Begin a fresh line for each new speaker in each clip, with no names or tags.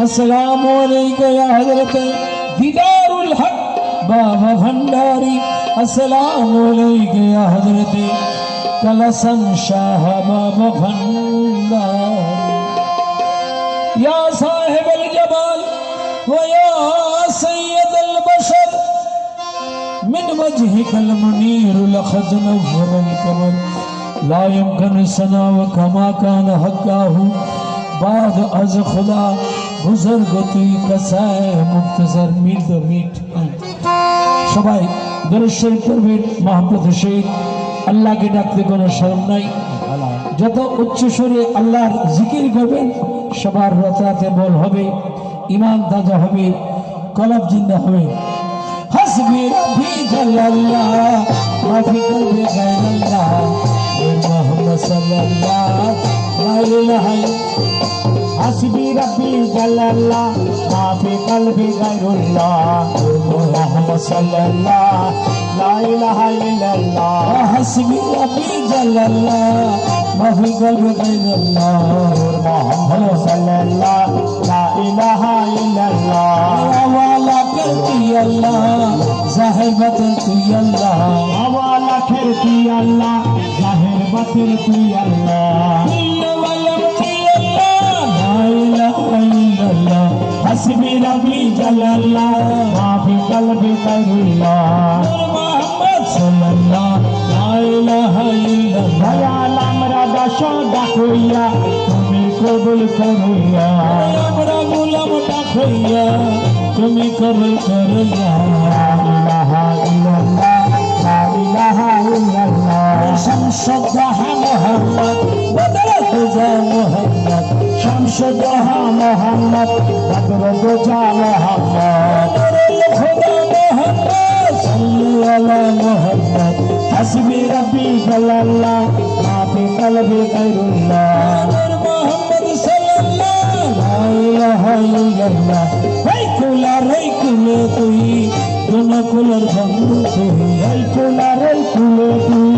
अस्सलामु अलैका या हज़रत दीदारुल हक बाबा भंडारी। अस्सलामु अलैका या हज़रत कलसन शाह बाबा भंडारी। या साहिबल जमाल व या सय्यदल बशर मिन वजहिकल मुनीरुल खज़न वल कमल ला यमकन सना व कमा कान हक़्क़ाहु बाद अज खुदा बुजुर्गती कसाए मुख्तसर मील तो मीठ। সবাই দরুদ শরীফ পড়বেন মহব্বত শহীদ। আল্লাহকে ডাকতে কোনো শরম নাই। যত উচ্চ সুরে আল্লাহর জিকির করবেন সবার রাতে বল হবে, ঈমান তাজা হবে, কলব জিন্দা হবে। হাসবি রাব্বি জাল্লাল্লাহ মাফি কলবি গায়রুল্লাহ মুহাম্মদ সাল্লাল্লাহ লা ইলাহা হাসবি রাব্বি জাল্লাল্লাহ মাফি কলবি গায়রুল্লাহ মুহাম্মদ সাল্লাল্লাহ লা ইলাহা ইল্লাল্লাহ। হাসবি রাব্বি জাল্লাল্লাহ মাফি কলবি গায়রুল্লাহ মুহাম্মদ সাল্লাল্লাহ লা ইলাহা ইল্লাল্লাহ। ওয়ালা করতি আল্লাহ জাহির বাতিন তুই আল্লাহ, ওয়ালা করতি আল্লাহ জাহির বাতিন তুই আল্লাহ। हस्बी रब्बी जल्लल्लाह माफी कल्बी गैरुल्लाह मुहम्मद सल्लल्लाह ला इलाहा इल्लल्लाह। আমরা দশর ডাকইয়া তুমি কবুল করিয়া, আমরা গোলাম ডাকইয়া তুমি কবুল করিয়া। লা ইলাহা ইল্লাল্লাহ লা ইলাহা ইল্লাল্লাহ। শামসুদ্দাহা মুহাম্মদ বদরতুজা মুহাম্মদ, শামসুদ্দাহা মুহাম্মদ বদরতুজা মুহাম্মদ। খুদা মুহাম্মদ সাল্লাল্লাহু আলা মুহাম্মদ। হাসবি রাব্বি জাল্লাল্লাহ মাফি কলবি গায়রুল্লাহ মুহাম্মদ সাল্লাল্লাহ লা ইলাহা ইল্লাল্লাহ। এই কুলে তুই জনকুলের বন্ধু তুই, এই কুলে তুই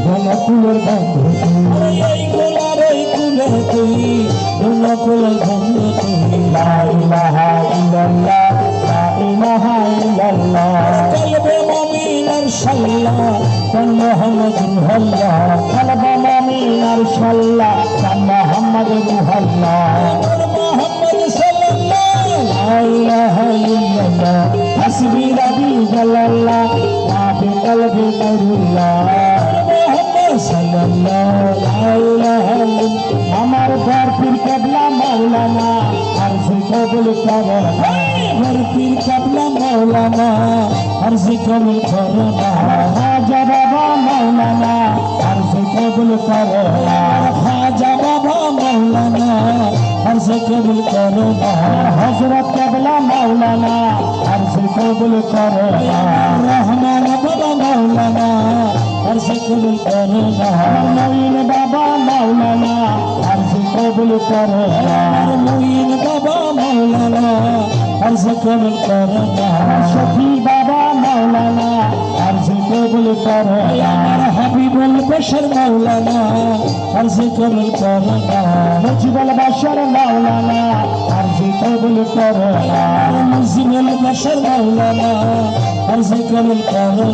জনকুলের বন্ধু তুই, এই কুলে তুই জনকুলের বন্ধু তুই। লা ইলাহা ইল্লাল্লাহ লা ইলাহা ইল্লাল্লাহ। কলবে মুমিনের সাল্লাহ তান মুহাম্মদ রুহুল্লাহ, কলবে মুমিনের সাল্লাহ তান মুহাম্মদ রুহুল্লাহ মুহাম্মদ সাল্লাল্লাহ লা ইলাহা ইল্লাল্লাহ। হাসবি রাব্বি জাল্লাল্লাহ মাফি কলবি গায়রুল্লাহ মুহাম্মদ সাল্লাল্লাহ লা ইলাহা ইল্লাল্লাহ। আমার ঘর পীর কিবলা মাওলানা আরজি কবুল করো, ঘর পীর কিবলা মাওলানা আরজি কবুল করো। খাজা বাবা মাওলানা আরজি কবুল করো, খাজা বাবা মাওলানা আরজি কবুল করো। হযরত কিবলা মাওলানা আরজি কবুল করো। রহমান বাবা মাওলানা আরজি কবুল করো। মঈন বাবা মাওলানা আরজি কবুল করো। মঈন বাবা মাওলানা আরজি কবুল করো। শফি বাবা মাওলানা আরজি কবুল করো। আমার হাবিবুল বশর মাওলানা আরজি কবুল করো। মুজিবুল বশর মাওলানা আরজি কবুল করো। মুজিবুল বশর মাওলানা আরজি কবুল করো।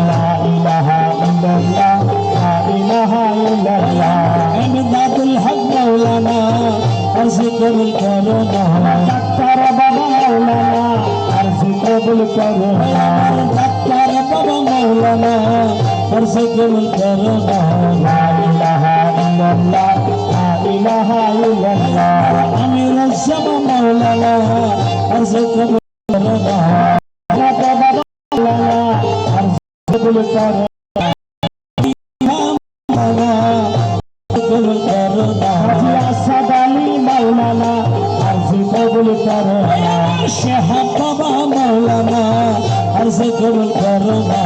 লা ইলাহা ইল্লাল্লাহ লা ইলাহা ইল্লাল্লাহ। ইমদাদুল হক মাওলানা আরজি কবুল করো। ডাক্তার বাবা মাওলানা আরজি কবুল করো। ডাক্তার বাবা মাওলানা আরজি কবুল করো। লা ইলাহা ইল্লাল্লাহ লা ইলাহা ইল্লাল্লাহ। আমির জামা মাওলানা আরজি কবুল করো। বাবা মাওলানা আরজি কবুল করো। কবুল করো। হাজী আসাদ আলী মাওলানা আরজি কবুল করো। শাহাব বাবা মাওলানা আরজি কবুল করো। লা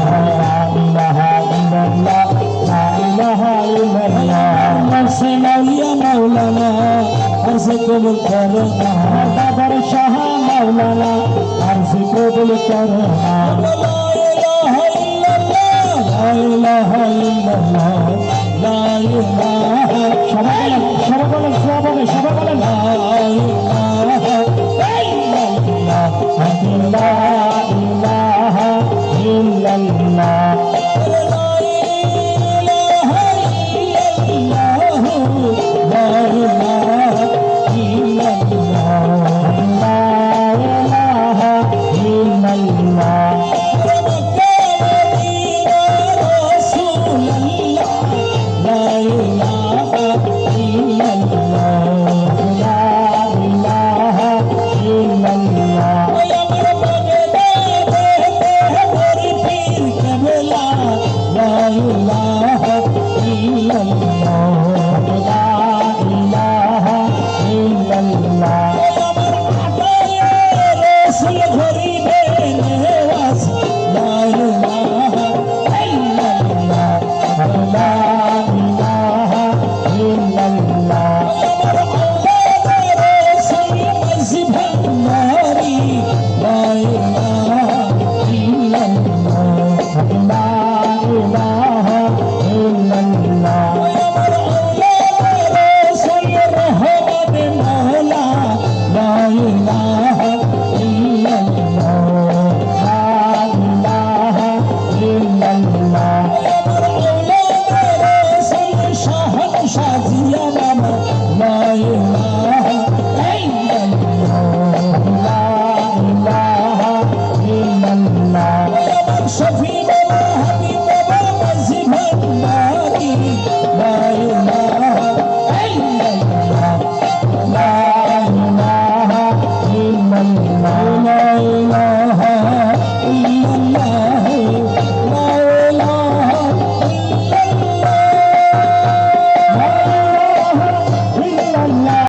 ইলাহা ইল্লাল্লাহ লা ইলাহা ইল্লাল্লাহ। মুহসিন আউলিয়া মাওলানা আরজি কবুল করো। বাবার শাহ মাওলানা আরজি কবুল করো। লা ইলাহা ইল্লাল্লাহ লা ইলাহা ইল্লাল্লাহ লা ইলাহা। সবাই বলেন সবাই বলেন।